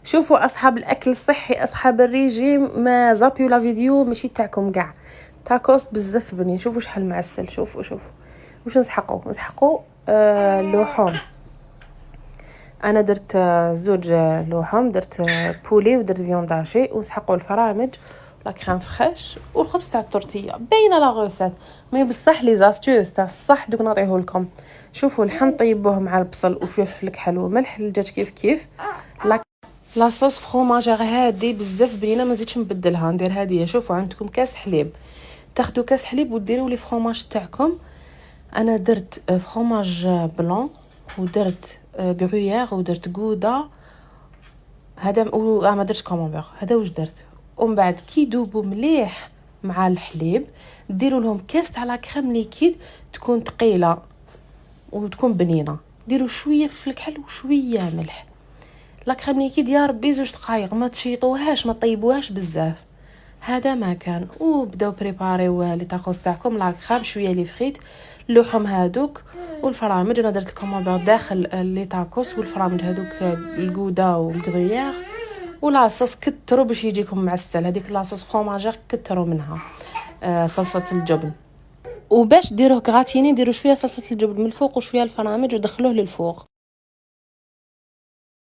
شوفوا اصحاب الاكل الصحي، اصحاب الريجيم، ما زابيو لا فيديو ماشي تاعكم كاع. تاكوس بزاف بنين، شوفوا شحال معسل. شوفوا واش نسحقوا اللحوم. انا درت زوج لحوم، درت بولي ودرت فيوند هاشي، ونسحقوا الفرامج لا كريم فريش والخبز تاع التورتيه. باينه لا غوسيت، مي بصح لي زاستوس تاع الصح دوك نعطيه لكم. شوفوا اللحم طيبوه مع البصل وشويه فلفل كحل وملح، الدجاج كيف لا صوص فروماج هادي بزاف بنينه، ما نزيدش نبدلها، ندير هاديه. شوفوا عندكم كاس حليب، تاخذوا كاس حليب وديروا لي فروماج تاعكم. انا درت فروماج بلون ودرت غرويير ودرت غودا. هذا ما درتش كومونبير، هذا واش درت. ومن بعد كي يذوبوا مليح مع الحليب ديروا لهم كاس تاع لا كريم ليكيد تكون ثقيله وتكون بنينه. ديروا شويه فلفل كحل وشويه ملح. لا كريم ليكيد يا ربي 2 دقائق، ما تشيطوهاش ما طيبوهاش بزاف. هذا ما كان. وبداو بريباريو لي تاكوس تاعكم، لا كريم شويه لي فريت، اللحوم هادوك والفرامج. انا درت الكومونبير داخل لي تاكوس والفرامج هادوك الغودا والغرويير. ولا صوص كتروا باش يجيكم معسل، هذيك لاصوص فروماجير كتروا منها صلصه الجبن. وباش ديروه كغاتيني ديروا شويه صلصه الجبن من الفوق وشويه الفرامج ودخلوه للفوق.